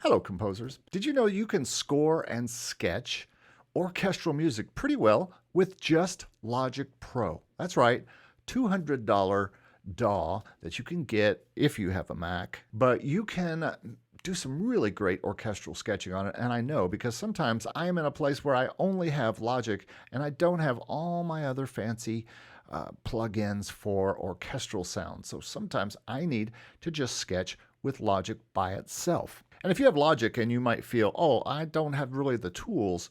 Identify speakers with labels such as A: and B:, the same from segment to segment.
A: Hello, composers. Did you know you can score and sketch orchestral music pretty well with just Logic Pro? That's right, $200 DAW that you can get if you have a Mac, but you can do some really great orchestral sketching on it. And I know because sometimes I am in a place where I only have Logic and I don't have all my other fancy plugins for orchestral sound. So sometimes I need to just sketch with Logic by itself. And if you have Logic and you might feel, oh, I don't have really the tools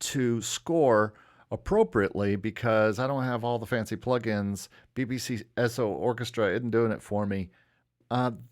A: to score appropriately because I don't have all the fancy plugins, BBC SO Orchestra isn't doing it for me.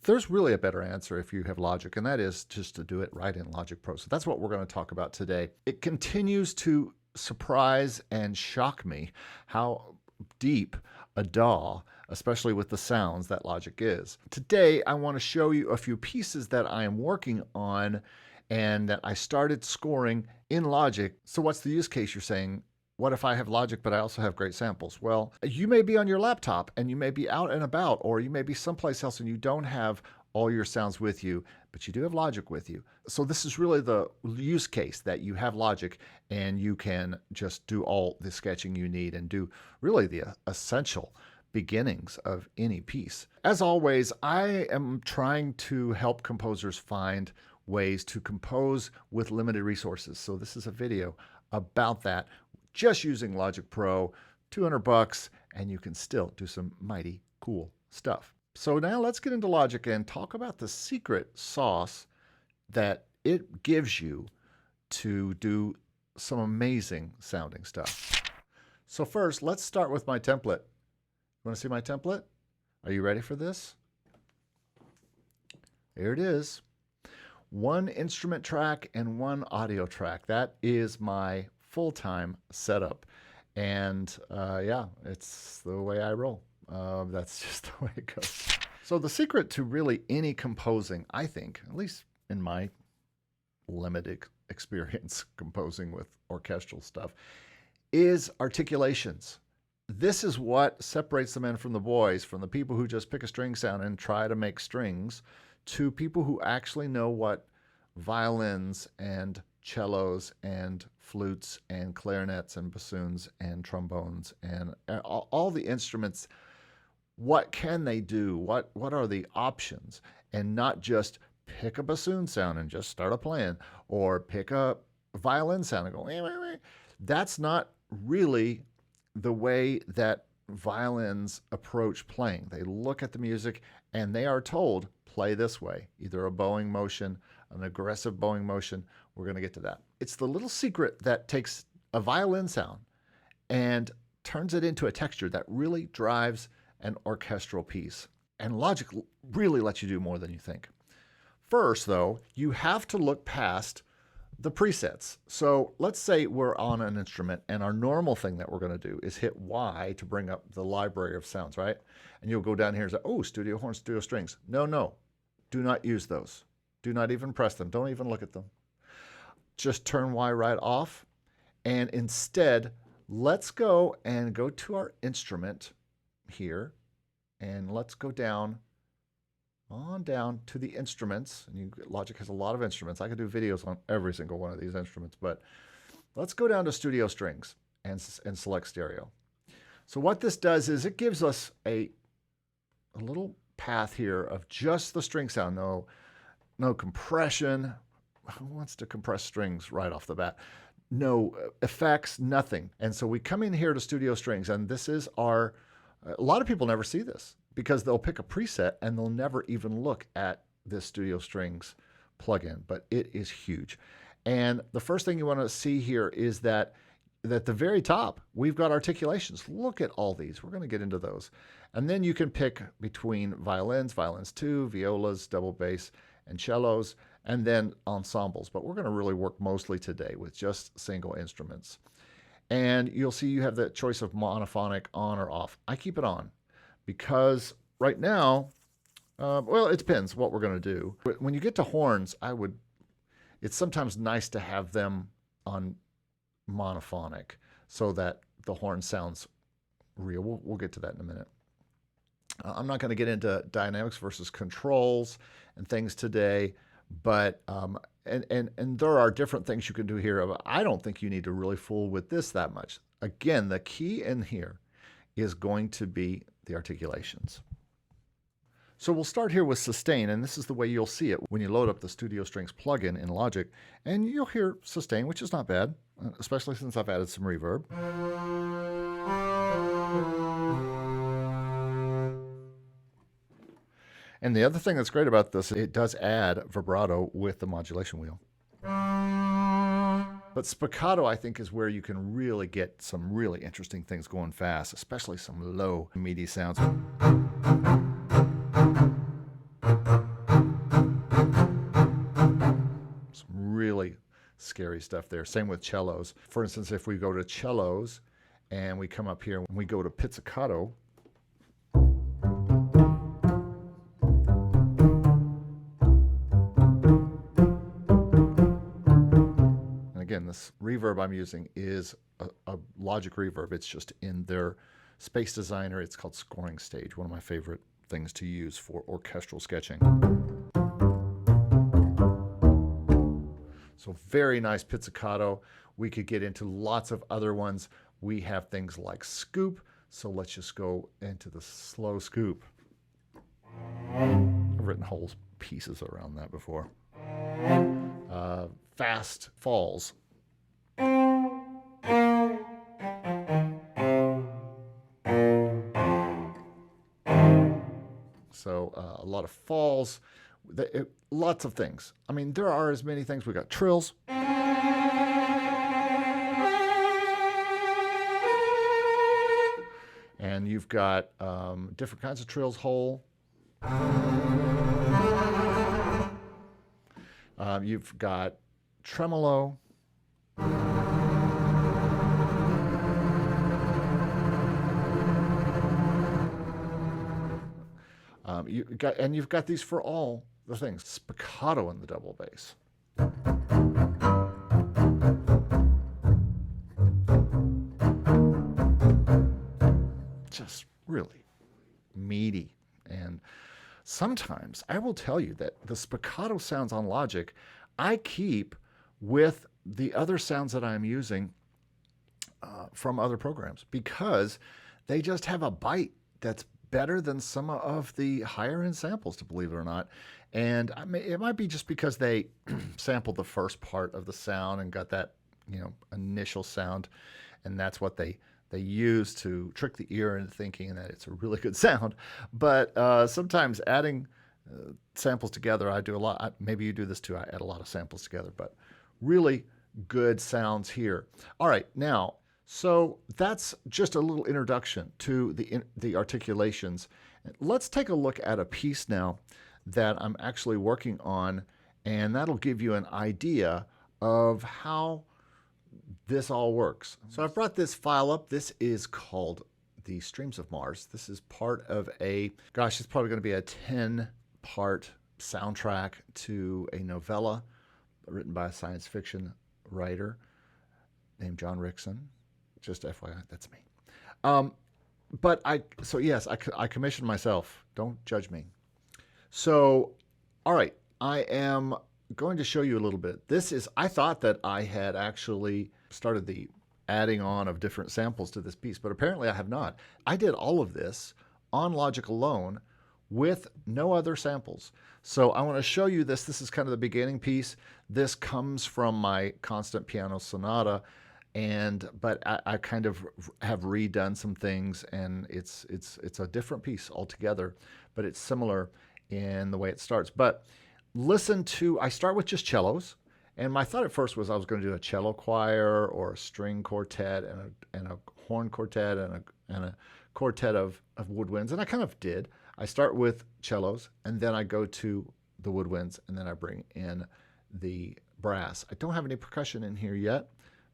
A: There's really a better answer if you have Logic, and that is just to do it right in Logic Pro. So that's what we're going to talk about today. It continues to surprise and shock me how deep a DAW, especially with the sounds that Logic is. Today, I want to show you a few pieces that I am working on and that I started scoring in Logic. So what's the use case? You're saying, what if I have Logic, but I also have great samples? Well, you may be on your laptop and you may be out and about, or you may be someplace else and you don't have all your sounds with you, but you do have Logic with you. So this is really the use case that you have Logic and you can just do all the sketching you need and do really the essential beginnings of any piece. As always, I am trying to help composers find ways to compose with limited resources. So this is a video about that, just using Logic Pro, $200, and you can still do some mighty cool stuff. So now let's get into Logic and talk about the secret sauce that it gives you to do some amazing sounding stuff. So first, let's start with my template. You want to see my template? Are you ready for this? Here it is. One instrument track and one audio track. That is my full-time setup. And yeah, it's the way I roll. That's just the way it goes. So the secret to really any composing, I think, at least in my limited experience composing with orchestral stuff, is articulations. This is what separates the men from the boys, from the people who just pick a string sound and try to make strings, to people who actually know what violins and cellos and flutes and clarinets and bassoons and trombones and all the instruments, what can they do? What are the options? And not just pick a bassoon sound and just start a playing, or pick a violin sound and go, wah, wah, wah. That's not really the way that violins approach playing. They look at the music and they are told, play this way, either a bowing motion, an aggressive bowing motion. We're going to get to that. It's the little secret that takes a violin sound and turns it into a texture that really drives an orchestral piece. And Logic really lets you do more than you think. First, though, you have to look past the presets. So let's say we're on an instrument and our normal thing that we're going to do is hit Y to bring up the library of sounds, right? And you'll go down here and say, oh, studio horns, studio strings. No, do not use those. Do not even press them. Don't even look at them. Just turn Y right off. And instead, let's go to our instrument here. And let's go down to the instruments. And Logic has a lot of instruments. I could do videos on every single one of these instruments, but let's go down to studio strings and select stereo. So what this does is it gives us a little path here of just the string sound. No compression. Who wants to compress strings right off the bat? No effects, nothing. And so we come in here to studio strings, and this is a lot of people never see this because they'll pick a preset and they'll never even look at this studio strings plugin, but it is huge. And the first thing you want to see here is that at the very top, we've got articulations. Look at all these. We're going to get into those. And then you can pick between violins 2, violas, double bass, and cellos, and then ensembles. But we're going to really work mostly today with just single instruments. And you'll see you have the choice of monophonic on or off. I keep it on because right now, well, it depends what we're going to do. But when you get to horns, it's sometimes nice to have them on monophonic so that the horn sounds real. We'll get to that in a minute. I'm not going to get into dynamics versus controls and things today, But and there are different things you can do here. I don't think you need to really fool with this that much. Again, the key in here is going to be the articulations. So we'll start here with sustain, and this is the way you'll see it when you load up the Studio Strings plugin in Logic, and you'll hear sustain, which is not bad, especially since I've added some reverb. And the other thing that's great about this, it does add vibrato with the modulation wheel. But spiccato, I think, is where you can really get some really interesting things going fast, especially some low MIDI sounds. Really scary stuff there. Same with cellos. For instance, if we go to cellos and we come up here and we go to pizzicato, and again, this reverb I'm using is a Logic reverb. It's just in their Space Designer. It's called Scoring Stage, one of my favorite things to use for orchestral sketching. So very nice pizzicato. We could get into lots of other ones. We have things like scoop. So let's just go into the slow scoop. I've written whole pieces around that before. Fast falls. So a lot of falls. Lots of things. I mean, there are as many things. We got trills. And you've got different kinds of trills, whole. You've got tremolo. You've got these for all the things. Spiccato in the double bass. Just really meaty. And sometimes I will tell you that the spiccato sounds on Logic I keep with the other sounds that I'm using from other programs because they just have a bite that's better than some of the higher end samples, to believe it or not. And it might be just because they sampled the first part of the sound and got that, initial sound, and that's what they use to trick the ear into thinking that it's a really good sound. But sometimes adding samples together, I do a lot. Maybe you do this too. I add a lot of samples together, but really good sounds here. All right, now, so that's just a little introduction to the articulations. Let's take a look at a piece now that I'm actually working on, and that'll give you an idea of how this all works. So I've brought this file up. This is called the Streams of Mars. This is part of it's probably going to be a 10-part soundtrack to a novella written by a science fiction writer named John Rickson. Just FYI, that's me. I commissioned myself. Don't judge me. So, all right, I am going to show you a little bit. I thought that I had actually started the adding on of different samples to this piece, but apparently I have not. I did all of this on Logic alone with no other samples. So I want to show you this. This is kind of the beginning piece. This comes from my constant piano sonata, but I kind of have redone some things, and it's a different piece altogether, but it's similar in the way it starts. But I start with just cellos, and my thought at first was I was going to do a cello choir or a string quartet and a horn quartet and a quartet of woodwinds, and I kind of did. I start with cellos, and then I go to the woodwinds, and then I bring in the brass. I don't have any percussion in here yet.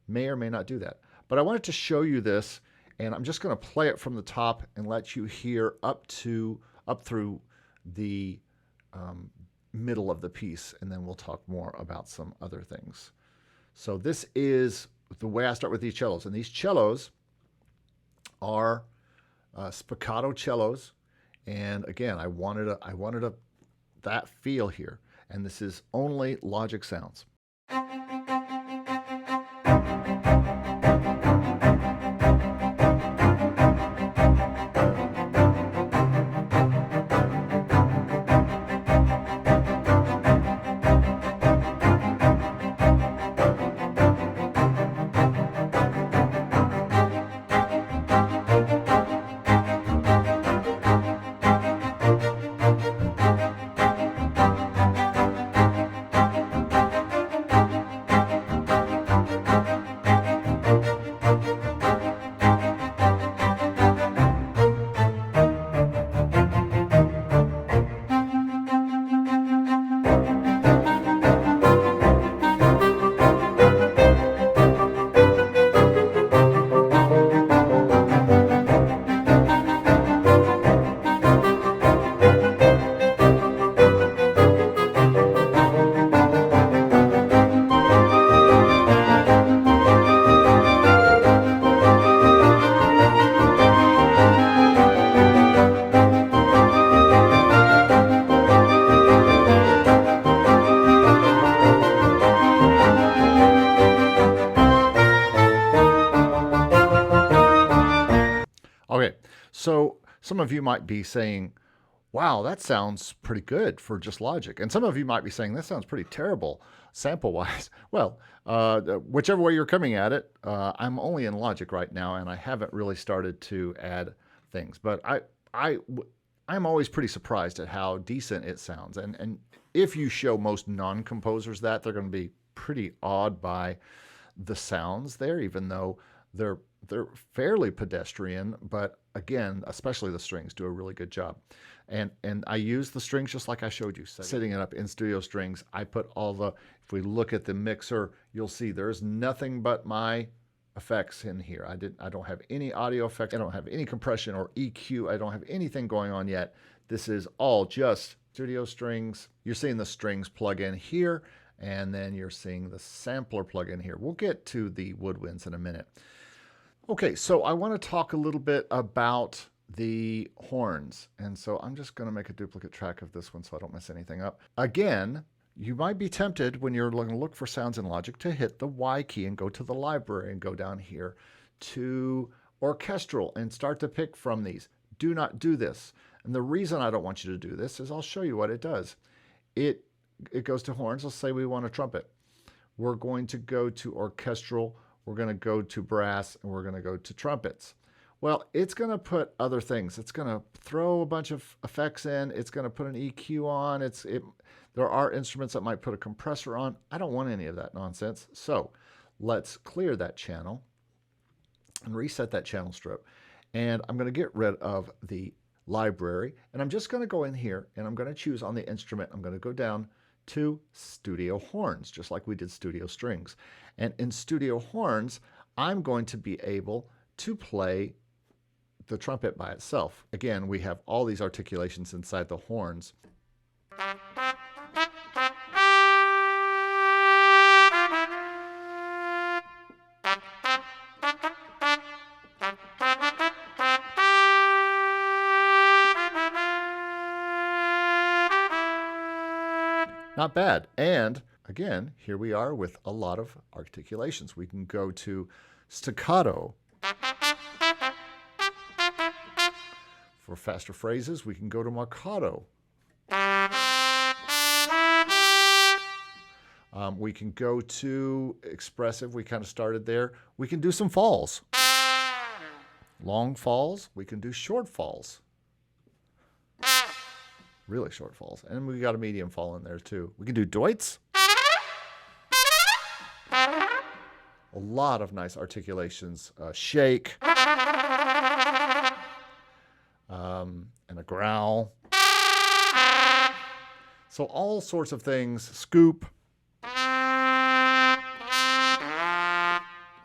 A: May or may not do that. But I wanted to show you this, and I'm just going to play it from the top and let you hear up through the middle of the piece, and then we'll talk more about some other things. So this is the way I start with these cellos, and these cellos are spiccato cellos. And again, I wanted that feel here. and this is only Logic sounds. Okay, so some of you might be saying, wow, that sounds pretty good for just Logic. And some of you might be saying, that sounds pretty terrible sample-wise. Well, whichever way you're coming at it, I'm only in Logic right now, and I haven't really started to add things. But I'm always pretty surprised at how decent it sounds. And if you show most non-composers that, they're going to be pretty awed by the sounds there, even though they're fairly pedestrian, but again, especially the strings do a really good job. And I use the strings just like I showed you, setting it up in Studio Strings. I put all the, if we look at the mixer, you'll see there's nothing but my effects in here. I don't have any audio effects. I don't have any compression or EQ. I don't have anything going on yet. This is all just Studio Strings. You're seeing the strings plug in here, and then you're seeing the sampler plug in here. We'll get to the Woodwinds in a minute. Okay, so I want to talk a little bit about the horns. And so I'm just going to make a duplicate track of this one so I don't mess anything up. Again, you might be tempted when you're going to look for sounds in Logic to hit the Y key and go to the library and go down here to Orchestral and start to pick from these. Do not do this. And the reason I don't want you to do this is I'll show you what it does. It goes to horns. Let's say we want a trumpet. We're going to go to Orchestral. We're going to go to brass, and we're going to go to trumpets. Well, it's going to put other things. It's going to throw a bunch of effects in. It's going to put an EQ on. There are instruments that might put a compressor on. I don't want any of that nonsense. So let's clear that channel and reset that channel strip. And I'm going to get rid of the library. And I'm just going to go in here, and I'm going to choose on the instrument. I'm going to go down to Studio Horns, just like we did Studio Strings. And in Studio Horns, I'm going to be able to play the trumpet by itself. Again, we have all these articulations inside the horns. Not bad. And again, here we are with a lot of articulations. We can go to staccato. For faster phrases, we can go to marcato. We can go to expressive. We kind of started there. We can do some falls. Long falls. We can do short falls. Really short falls. And we got a medium fall in there too. We can do deutz. A lot of nice articulations. Shake. And a growl. So all sorts of things. Scoop.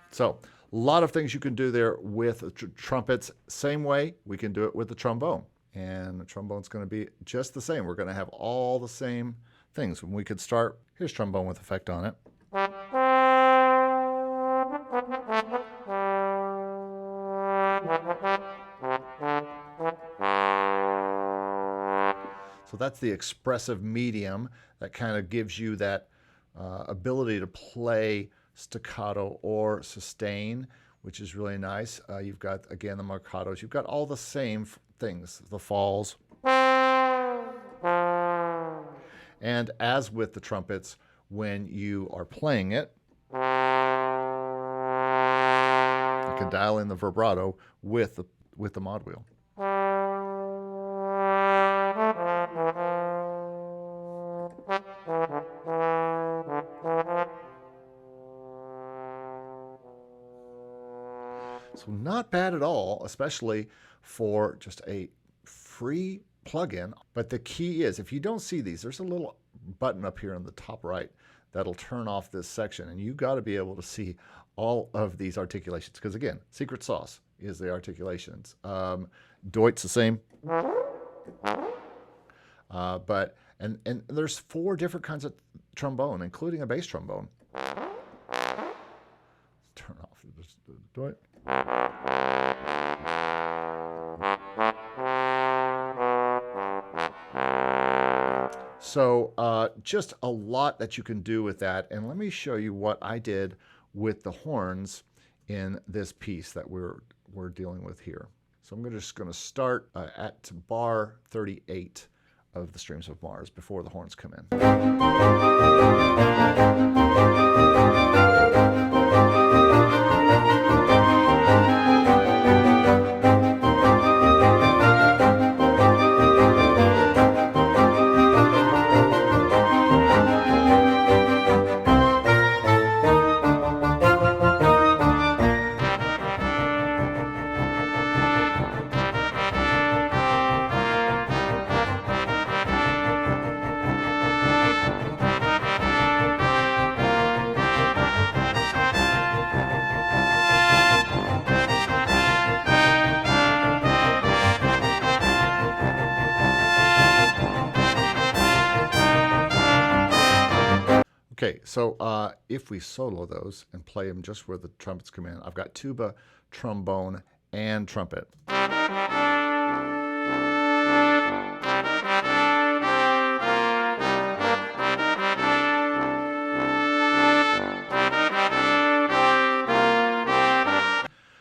A: So a lot of things you can do there with trumpets. Same way we can do it with the trombone. And the trombone's going to be just the same. We're going to have all the same things. When we could start, here's trombone with effect on it. So that's the expressive medium that kind of gives you that ability to play staccato or sustain, which is really nice. You've got, again, the marcatos. You've got all the same things, the falls. And as with the trumpets, when you are playing it, you can dial in the vibrato with the mod wheel. So not bad at all, especially for just a free plugin. But the key is, if you don't see these, there's a little button up here on the top right that'll turn off this section, and you got to be able to see all of these articulations, because again, secret sauce is the articulations. Deut's the same, but there's 4 different kinds of trombone, including a bass trombone. Turn off the Deut. So just a lot that you can do with that. And let me show you what I did with the horns in this piece that we're dealing with here. So I'm just going to start at bar 38 of the Streams of Mars before the horns come in. Okay, so if we solo those and play them just where the trumpets come in, I've got tuba, trombone, and trumpet.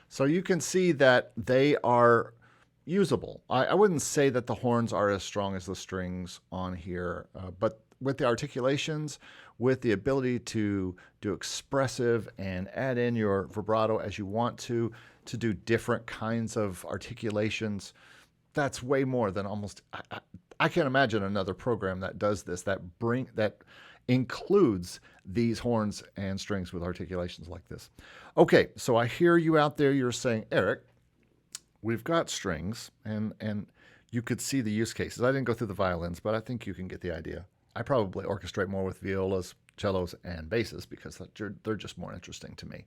A: So you can see that they are usable. I wouldn't say that the horns are as strong as the strings on here, but with the articulations, with the ability to do expressive and add in your vibrato as you want to do different kinds of articulations, that's way more than almost, I can't imagine another program that does this, that includes these horns and strings with articulations like this. Okay, so I hear you out there, you're saying, Eric, we've got strings, and you could see the use cases. I didn't go through the violins, but I think you can get the idea. I probably orchestrate more with violas, cellos, and basses because they're just more interesting to me.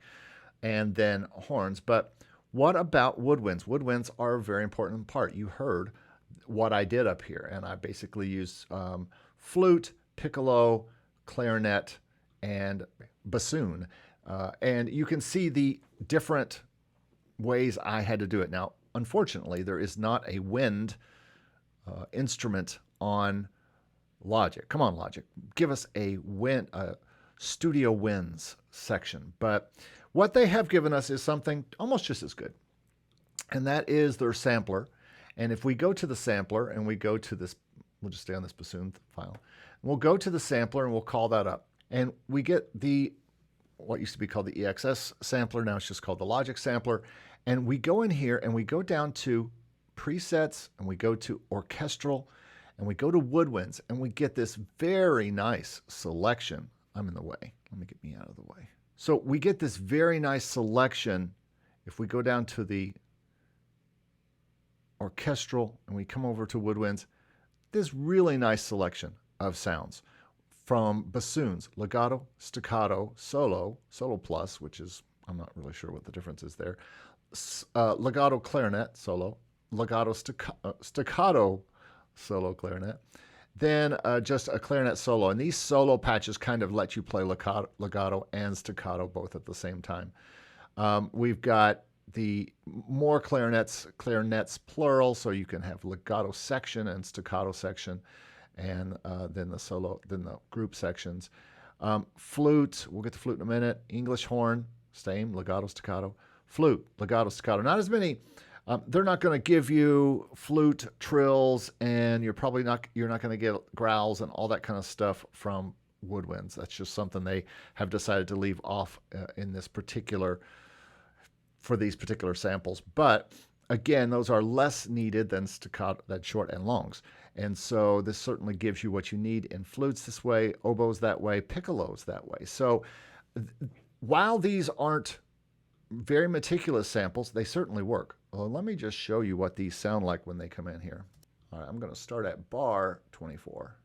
A: And then horns. But what about woodwinds? Woodwinds are a very important part. You heard what I did up here, and I basically used flute, piccolo, clarinet, and bassoon. And you can see the different ways I had to do it. Now, unfortunately, there is not a wind instrument on Logic. Come on, Logic. Give us a studio winds section. But what they have given us is something almost just as good. And that is their sampler. And if we go to the sampler and we go to this, we'll just stay on this bassoon file. We'll go to the sampler and we'll call that up. And we get what used to be called the EXS sampler. Now it's just called the Logic sampler. And we go in here and we go down to presets and we go to orchestral and we go to woodwinds and we get this very nice selection. I'm in the way. Let me get me out of the way. So we get this very nice selection. If we go down to the orchestral and we come over to woodwinds, this really nice selection of sounds from bassoons, legato, staccato, solo plus, which is, I'm not really sure what the difference is there, legato clarinet, solo, legato staccato, solo clarinet, then just a clarinet solo. And these solo patches kind of let you play legato and staccato both at the same time. We've got the more clarinets plural, so you can have legato section and staccato section. and then the solo, then the group sections. Flute, we'll get to flute in a minute. English horn, same, legato, staccato. Flute, legato, staccato. Not as many. They're not going to give you flute trills, and you're not going to get growls and all that kind of stuff from Woodwinds. That's just something they have decided to leave off in this particular, for these particular samples. But again, those are less needed than staccato, than short and longs. And so this certainly gives you what you need in flutes this way, oboes that way, piccolos that way. So while these aren't very meticulous samples, they certainly work. Well, let me just show you what these sound like when they come in here. All right, I'm going to start at bar 24.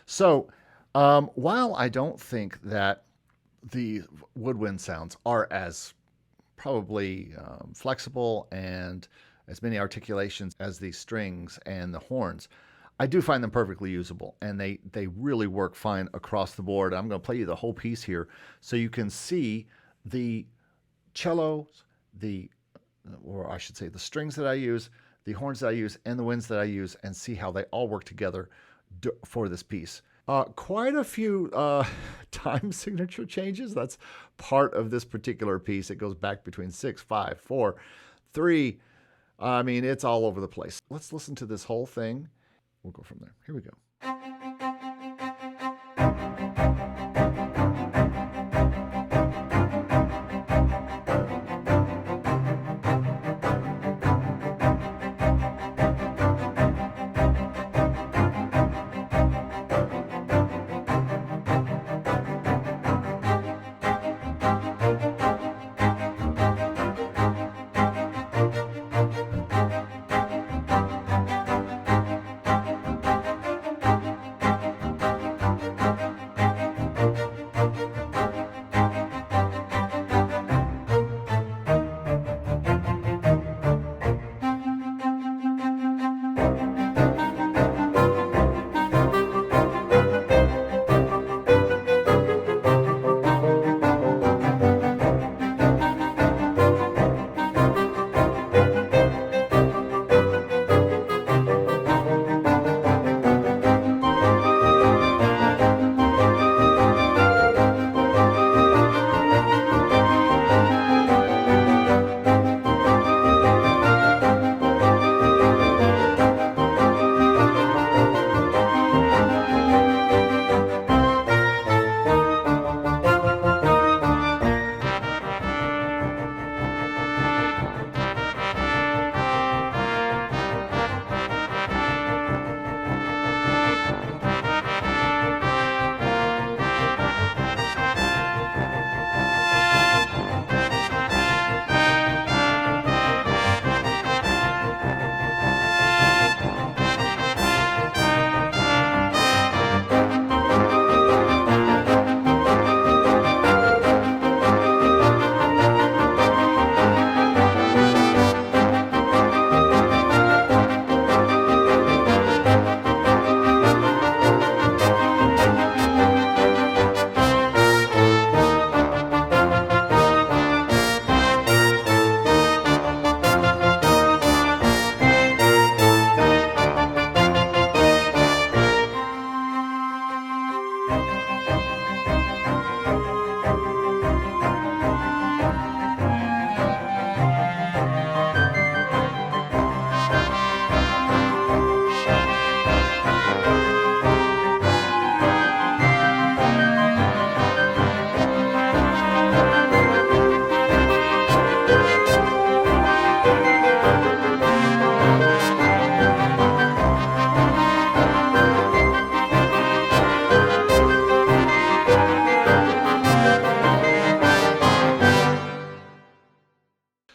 A: So while I don't think that the woodwind sounds are as probably flexible and as many articulations as the strings and the horns, I do find them perfectly usable, and they really work fine across the board. I'm going to play you the whole piece here so you can see the cellos, or I should say the strings that I use, the horns that I use, and the winds that I use, and see how they all work together for this piece. Quite a few time signature changes. That's part of this particular piece. It goes back between 6, 5, 4, 3. I mean, it's all over the place. Let's listen to this whole thing. We'll go from there. Here we go.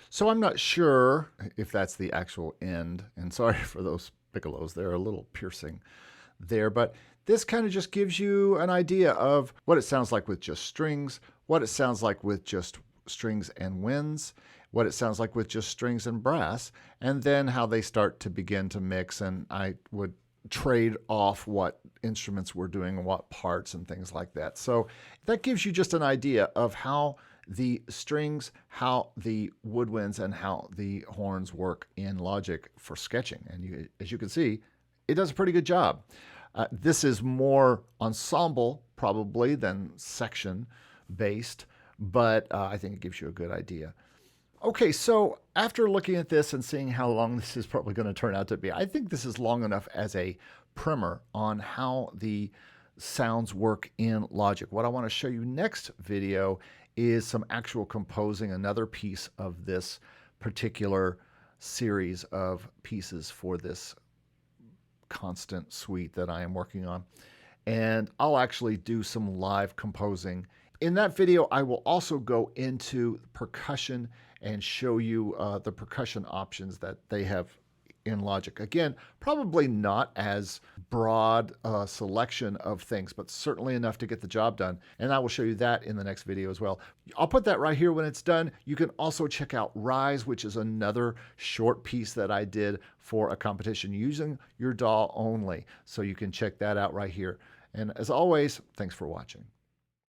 A: So I'm not sure if that's the actual end. And sorry for those piccolos, they're a little piercing there. But this kind of just gives you an idea of what it sounds like with just strings, what it sounds like with just strings and winds, what it sounds like with just strings and brass, and then how they start to begin to mix. And I would trade off what instruments we're doing and what parts and things like that. So that gives you just an idea of how the strings, how the woodwinds, and how the horns work in Logic for sketching. And as you can see, it does a pretty good job. This is more ensemble probably than section based, but I think it gives you a good idea. Okay, so after looking at this and seeing how long this is probably going to turn out to be, I think this is long enough as a primer on how the sounds work in Logic. What I want to show you next video is some actual composing, another piece of this particular series of pieces for this constant suite that I am working on. And I'll actually do some live composing. In that video, I will also go into percussion and show you the percussion options that they have in Logic. Again, probably not as broad a selection of things, but certainly enough to get the job done. And I will show you that in the next video as well. I'll put that right here when it's done. You can also check out Rise, which is another short piece that I did for a competition using your DAW only. So you can check that out right here. And as always, thanks for watching.